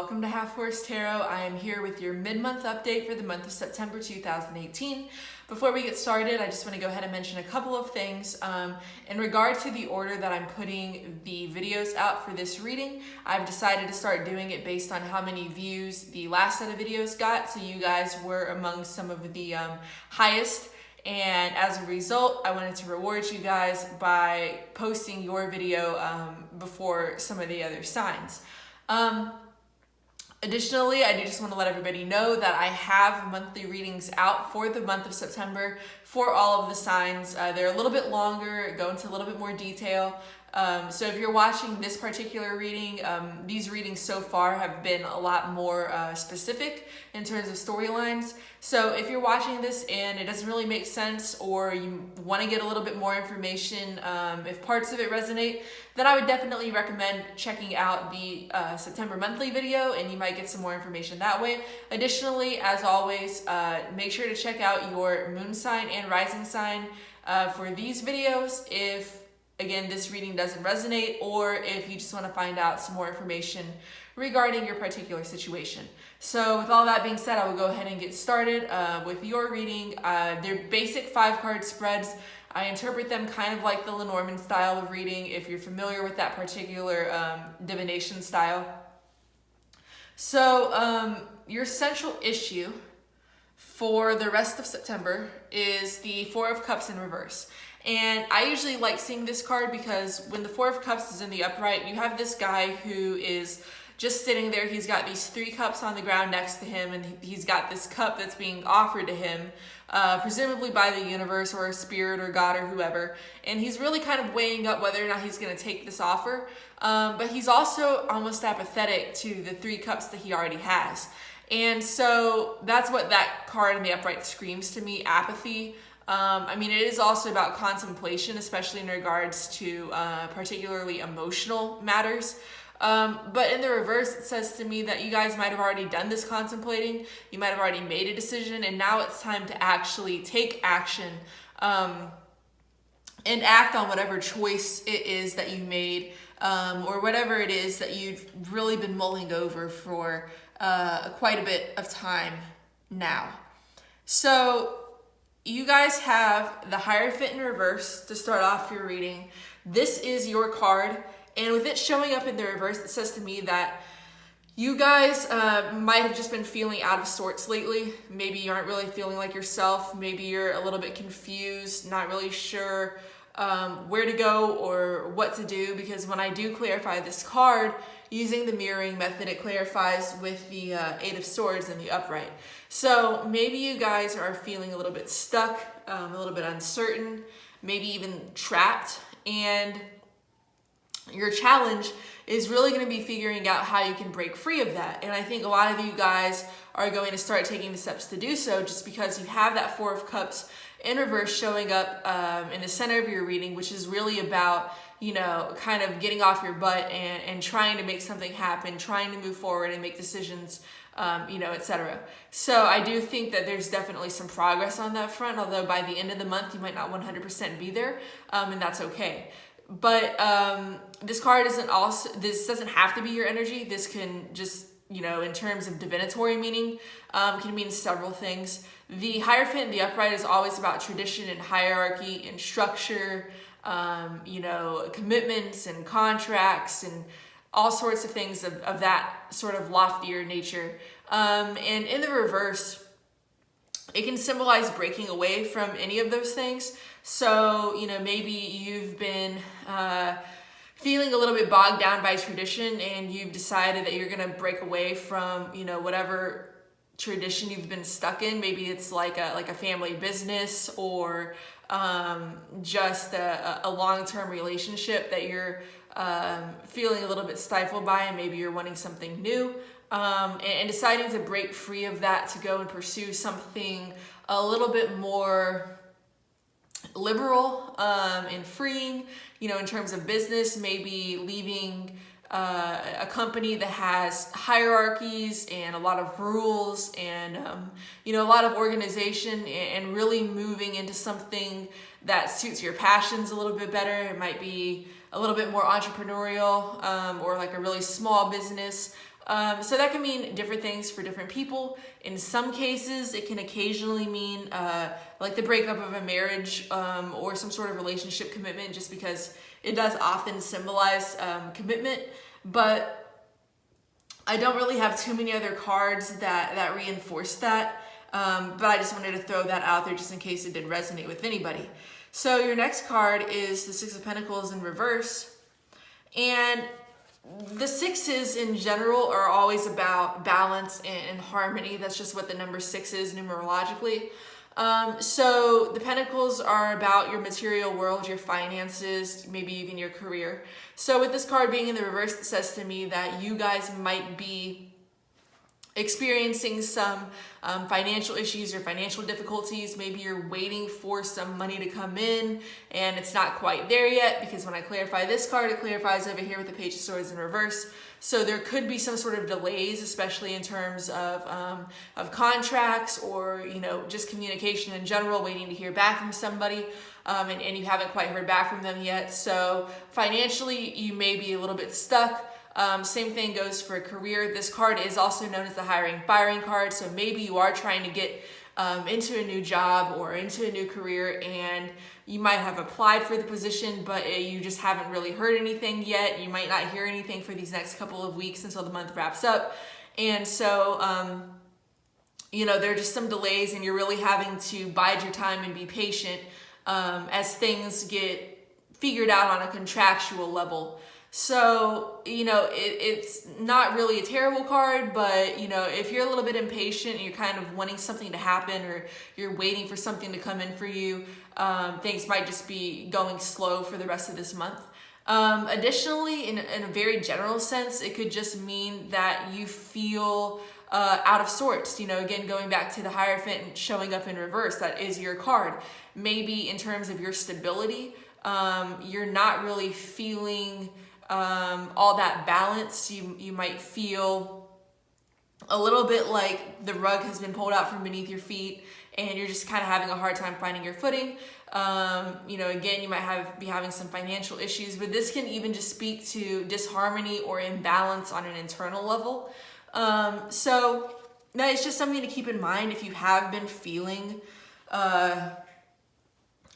welcome to Half Horse Tarot. I am here with your mid-month update for the month of September 2018. Before we get started, I just want to go ahead and mention a couple of things. In regard to the order that I'm putting the videos out for this reading, I've decided to start doing it based on how many views the last set of videos got. So you guys were among some of the highest. And as a result, I wanted to reward you guys by posting your video before some of the other signs. Additionally, I do just want to let everybody know that I have monthly readings out for the month of September for all of the signs. They're a little bit longer, go into a little bit more detail. So if you're watching this particular reading, these readings so far have been a lot more specific in terms of storylines. So if you're watching this and it doesn't really make sense, or you want to get a little bit more information, if parts of it resonate, then I would definitely recommend checking out the September monthly video, and you might get some more information that way. Additionally, as always, make sure to check out your moon sign and rising sign for these videos if, again, this reading doesn't resonate, or if you just want to find out some more information regarding your particular situation. So with all that being said, I will go ahead and get started with your reading. They're basic 5-card spreads. I interpret them kind of like the Lenormand style of reading, if you're familiar with that particular divination style. So your central issue for the rest of September is the 4 of Cups in reverse. And I usually like seeing this card because when the 4 of Cups is in the upright, you have this guy who is just sitting there. He's got these 3 cups on the ground next to him, and he's got this cup that's being offered to him, presumably by the universe or a spirit or God or whoever. And he's really kind of weighing up whether or not he's going to take this offer. But he's also almost apathetic to the 3 cups that he already has. And so that's what that card in the upright screams to me, apathy. I mean, it is also about contemplation, especially in regards to particularly emotional matters. But in the reverse, it says to me that you guys might have already done this contemplating. You might have already made a decision, and now it's time to actually take action and act on whatever choice it is that you made, or whatever it is that you've really been mulling over for quite a bit of time now. So you guys have the Hierophant in reverse to start off your reading. This is your card, and with it showing up in the reverse, it says to me that you guys might have just been feeling out of sorts lately. Maybe you aren't really feeling like yourself. Maybe you're a little bit confused, not really sure where to go or what to do, because when I do clarify this card using the mirroring method, it clarifies with the 8 of Swords in the upright. So maybe you guys are feeling a little bit stuck, a little bit uncertain, maybe even trapped, and your challenge is really going to be figuring out how you can break free of that. And I think a lot of you guys are going to start taking the steps to do so, just because you have that 4 of Cups in reverse showing up in the center of your reading, which is really about, you know, kind of getting off your butt and trying to make something happen, trying to move forward and make decisions, you know, etc. So I do think that there's definitely some progress on that front, although by the end of the month, you might not 100% be there, and that's okay. But this card this doesn't have to be your energy. This can just, you know, in terms of divinatory meaning, can mean several things. The Hierophant in the upright is always about tradition and hierarchy and structure, you know, commitments and contracts and all sorts of things of that sort of loftier nature. And in the reverse, it can symbolize breaking away from any of those things. So, you know, maybe you've been feeling a little bit bogged down by tradition, and you've decided that you're going to break away from, you know, whatever tradition you've been stuck in. Maybe it's like a family business, or just a long-term relationship that you're feeling a little bit stifled by, and maybe you're wanting something new. And deciding to break free of that to go and pursue something a little bit more liberal and freeing, you know, in terms of business, maybe leaving a company that has hierarchies and a lot of rules and, you know, a lot of organization, and really moving into something that suits your passions a little bit better. It might be a little bit more entrepreneurial, or like a really small business. So that can mean different things for different people. In some cases, it can occasionally mean like the breakup of a marriage or some sort of relationship commitment, just because it does often symbolize commitment. But I don't really have too many other cards that reinforce that. But I just wanted to throw that out there just in case it did resonate with anybody. So your next card is the Six of Pentacles in reverse. And the sixes in general are always about balance and harmony. That's just what the number 6 is numerologically. So the Pentacles are about your material world, your finances, maybe even your career. So with this card being in the reverse, it says to me that you guys might be experiencing some financial issues or financial difficulties. Maybe you're waiting for some money to come in and it's not quite there yet, because when I clarify this card, it clarifies over here with the Page of Swords in reverse. So there could be some sort of delays, especially in terms of contracts or, you know, just communication in general, waiting to hear back from somebody. And you haven't quite heard back from them yet. So financially, you may be a little bit stuck. Same thing goes for a career. This card is also known as the hiring firing card. So maybe you are trying to get into a new job or into a new career, and you might have applied for the position, but you just haven't really heard anything yet. You might not hear anything for these next couple of weeks until the month wraps up. And so, you know, there are just some delays, and you're really having to bide your time and be patient as things get figured out on a contractual level. So, you know, it's not really a terrible card, but, you know, if you're a little bit impatient and you're kind of wanting something to happen, or you're waiting for something to come in for you, things might just be going slow for the rest of this month. Additionally, in a very general sense, it could just mean that you feel out of sorts. You know, again, going back to the Hierophant and showing up in reverse, that is your card. Maybe in terms of your stability, you're not really feeling all that balance. You might feel a little bit like the rug has been pulled out from beneath your feet, and you're just kind of having a hard time finding your footing. You know, again, you might be having some financial issues, but this can even just speak to disharmony or imbalance on an internal level. So that is just something to keep in mind if you have been feeling a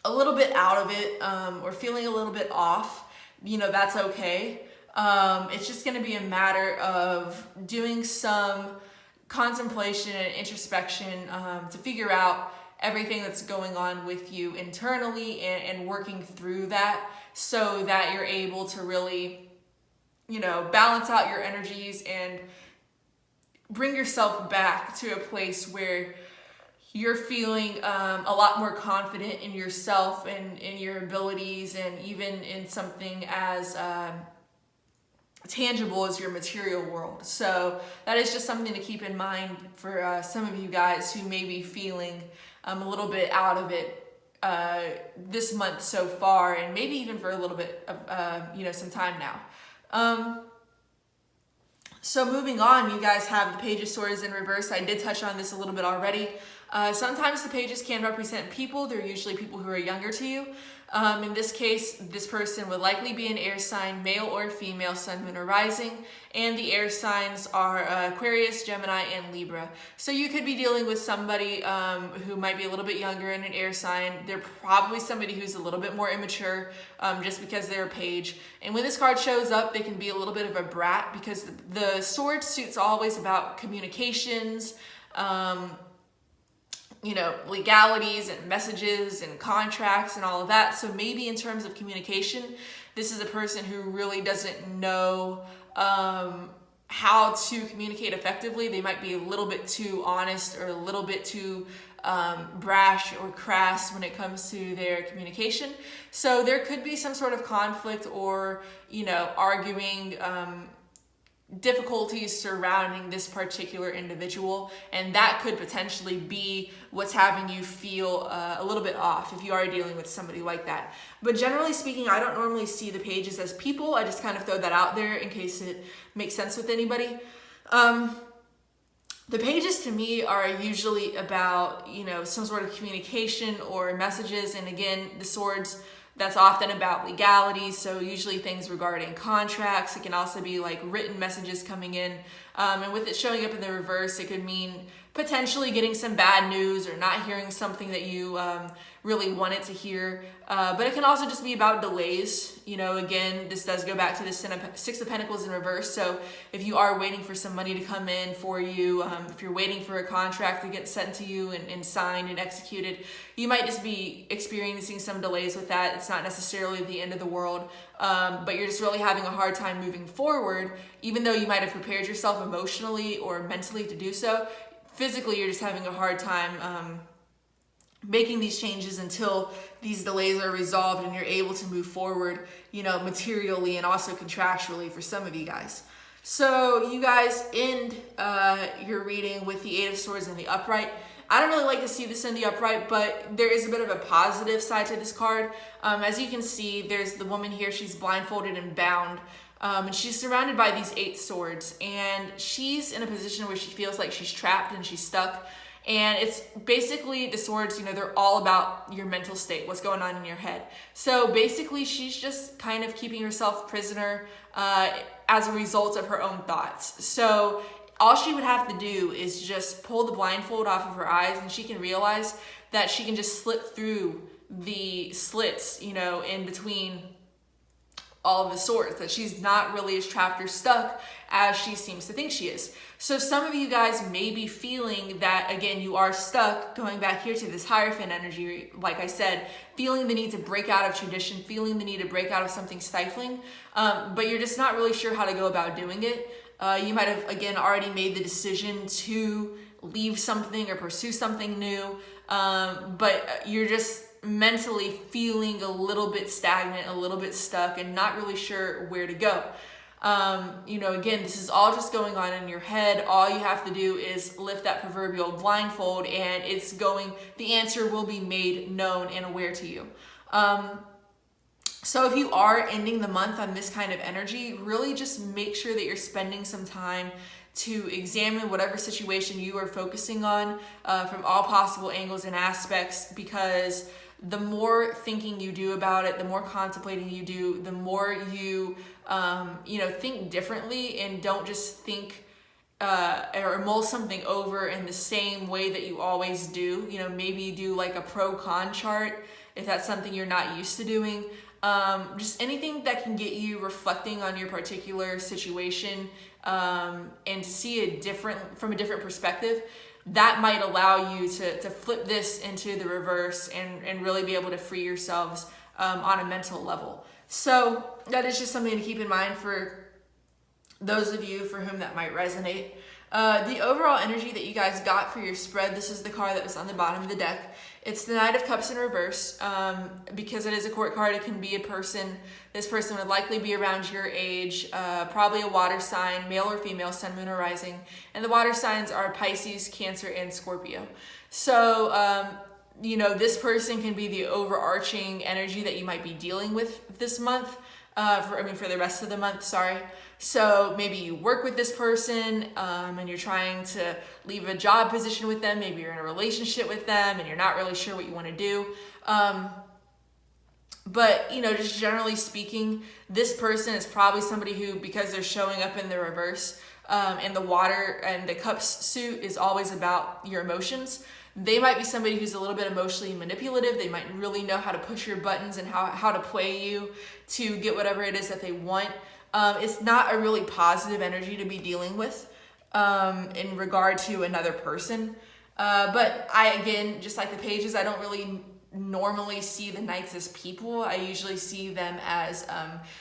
little bit out of it, or feeling a little bit off. You know, that's okay. It's just going to be a matter of doing some contemplation and introspection to figure out everything that's going on with you internally, and working through that so that you're able to really, you know, balance out your energies and bring yourself back to a place where you're feeling a lot more confident in yourself and in your abilities, and even in something as tangible as your material world. So that is just something to keep in mind for some of you guys who may be feeling a little bit out of it this month so far, and maybe even for a little bit of, you know, some time now. So moving on, you guys have the Page of Swords in reverse. I did touch on this a little bit already. Sometimes the pages can represent people. They're usually people who are younger to you. In this case, this person would likely be an air sign, male or female, sun, moon, or rising. And the air signs are Aquarius, Gemini, and Libra. So you could be dealing with somebody who might be a little bit younger and an air sign. They're probably somebody who's a little bit more immature just because they're a page. And when this card shows up, they can be a little bit of a brat, because the sword suit's always about communications, you know, legalities and messages and contracts and all of that. So maybe in terms of communication, this is a person who really doesn't know how to communicate effectively. They might be a little bit too honest, or a little bit too brash or crass when it comes to their communication. So there could be some sort of conflict, or, you know, arguing, difficulties surrounding this particular individual, and that could potentially be what's having you feel a little bit off if you are dealing with somebody like that. But generally speaking, I don't normally see the pages as people. I just kind of throw that out there in case it makes sense with anybody. The pages to me are usually about, you know, some sort of communication or messages, and again, the swords, that's often about legalities, so usually things regarding contracts. It can also be like written messages coming in And with it showing up in the reverse, it could mean potentially getting some bad news or not hearing something that you really wanted to hear. But it can also just be about delays. You know, again, this does go back to the Six of Pentacles in reverse. So if you are waiting for some money to come in for you, if you're waiting for a contract to get sent to you and signed and executed, you might just be experiencing some delays with that. It's not necessarily the end of the world, but you're just really having a hard time moving forward, even though you might have prepared yourself emotionally or mentally to do so. Physically, you're just having a hard time making these changes until these delays are resolved and you're able to move forward, you know, materially and also contractually for some of you guys. So you guys end your reading with the Eight of Swords in the upright. I don't really like to see this in the upright, but there is a bit of a positive side to this card. As you can see, there's the woman here. She's blindfolded and bound. And she's surrounded by these 8 swords, and she's in a position where she feels like she's trapped and she's stuck. And it's basically the swords, you know, they're all about your mental state, what's going on in your head. So basically she's just kind of keeping herself prisoner as a result of her own thoughts. So all she would have to do is just pull the blindfold off of her eyes, and she can realize that she can just slip through the slits, you know, in between all of the swords, that she's not really as trapped or stuck as she seems to think she is. So some of you guys may be feeling that, again, you are stuck, going back here to this Hierophant energy, like I said, feeling the need to break out of tradition, feeling the need to break out of something stifling, but you're just not really sure how to go about doing it. You might have, again, already made the decision to leave something or pursue something new, but you're just mentally feeling a little bit stagnant, a little bit stuck, and not really sure where to go. You know, again, this is all just going on in your head. All you have to do is lift that proverbial blindfold, and the answer will be made known and aware to you. So if you are ending the month on this kind of energy, really just make sure that you're spending some time to examine whatever situation you are focusing on from all possible angles and aspects, because the more thinking you do about it, the more contemplating you do, the more you, think differently and don't just think or mull something over in the same way that you always do. You know, maybe you do like a pro-con chart if that's something you're not used to doing. Just anything that can get you reflecting on your particular situation and to see it from a different perspective. That might allow you to flip this into the reverse and really be able to free yourselves on a mental level. So that is just something to keep in mind for those of you for whom that might resonate. The overall energy that you guys got for your spread, this is the card that was on the bottom of the deck. It's the Knight of Cups in reverse. Because it is a court card, it can be a person. This person would likely be around your age, probably a water sign, male or female, sun, moon, or rising. And the water signs are Pisces, Cancer, and Scorpio. So, this person can be the overarching energy that you might be dealing with this month. For the rest of the month, sorry. So maybe you work with this person and you're trying to leave a job position with them. Maybe you're in a relationship with them and you're not really sure what you want to do. But just generally speaking, this person is probably somebody who, because they're showing up in the reverse, and the water and the cups suit is always about your emotions. They might be somebody who's a little bit emotionally manipulative. They might really know how to push your buttons and how to play you to get whatever it is that they want. It's not a really positive energy to be dealing with in regard to another person. But again, just like the pages, I don't really normally see the knights as people. I usually see them as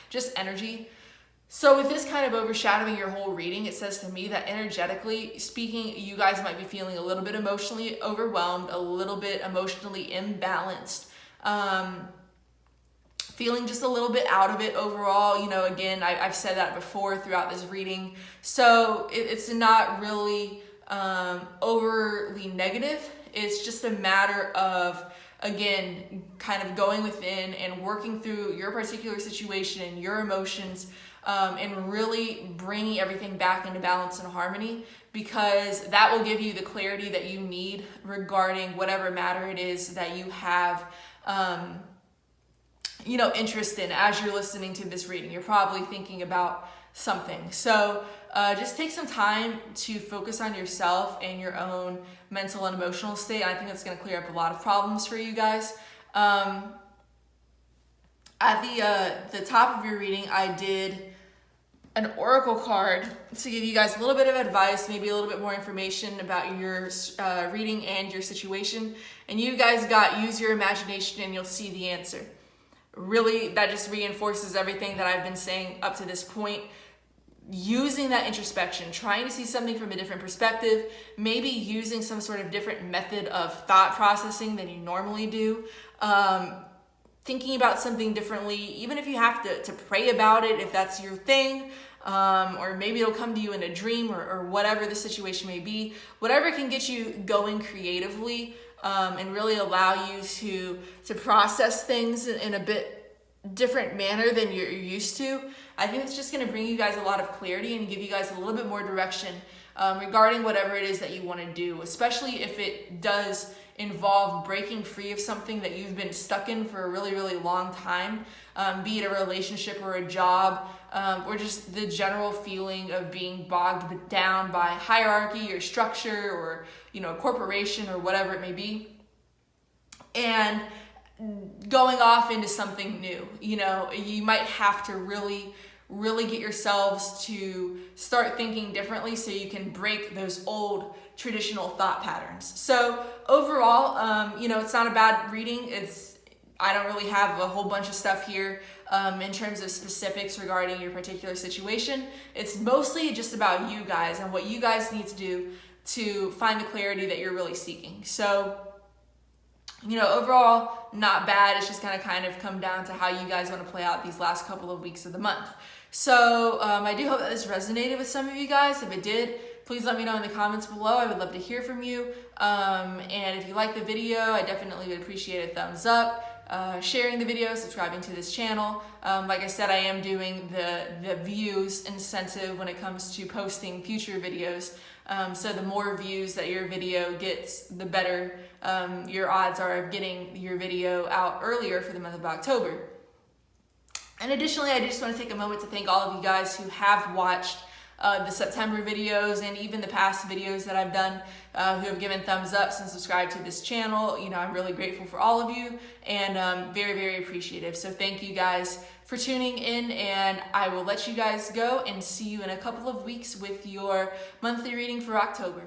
just energy. So with this kind of overshadowing your whole reading, it says to me that energetically speaking, you guys might be feeling a little bit emotionally overwhelmed, a little bit emotionally imbalanced, feeling just a little bit out of it overall. Again, I've said that before throughout this reading. So it's not really overly negative. It's just a matter of, again, kind of going within and working through your particular situation and your emotions, and really bringing everything back into balance and harmony, because that will give you the clarity that you need regarding whatever matter it is that you have interest in as you're listening to this reading. You're probably thinking about something. So just take some time to focus on yourself and your own mental and emotional state. I think that's going to clear up a lot of problems for you guys. At the top of your reading, I did an oracle card to give you guys a little bit of advice, maybe a little bit more information about your reading and your situation. And you guys got use your imagination and you'll see the answer. Really, that just reinforces everything that I've been saying up to this point. Using that introspection, trying to see something from a different perspective, maybe using some sort of different method of thought processing than you normally do. Thinking about something differently, even if you have to pray about it, if that's your thing, or maybe it'll come to you in a dream or whatever the situation may be, whatever can get you going creatively and really allow you to process things in a bit different manner than you're used to. I think it's just going to bring you guys a lot of clarity and give you guys a little bit more direction regarding whatever it is that you want to do, especially if it does involve breaking free of something that you've been stuck in for a really, really long time, be it a relationship or a job, or just the general feeling of being bogged down by hierarchy or structure or, a corporation or whatever it may be, and going off into something new. You might have to really get yourselves to start thinking differently so you can break those old traditional thought patterns. So overall, it's not a bad reading. I don't really have a whole bunch of stuff here in terms of specifics regarding your particular situation. It's mostly just about you guys and what you guys need to do to find the clarity that you're really seeking. So, overall, not bad. It's just gonna kind of come down to how you guys want to play out these last couple of weeks of the month. So I do hope that this resonated with some of you guys. If it did, please let me know in the comments below. I would love to hear from you. And if you like the video, I definitely would appreciate a thumbs up, sharing the video, subscribing to this channel. Like I said, I am doing the views incentive when it comes to posting future videos. So the more views that your video gets, the better your odds are of getting your video out earlier for the month of October. And additionally, I just want to take a moment to thank all of you guys who have watched the September videos and even the past videos that I've done, who have given thumbs ups and subscribed to this channel. I'm really grateful for all of you and very, very appreciative. So thank you guys for tuning in, and I will let you guys go and see you in a couple of weeks with your monthly reading for October.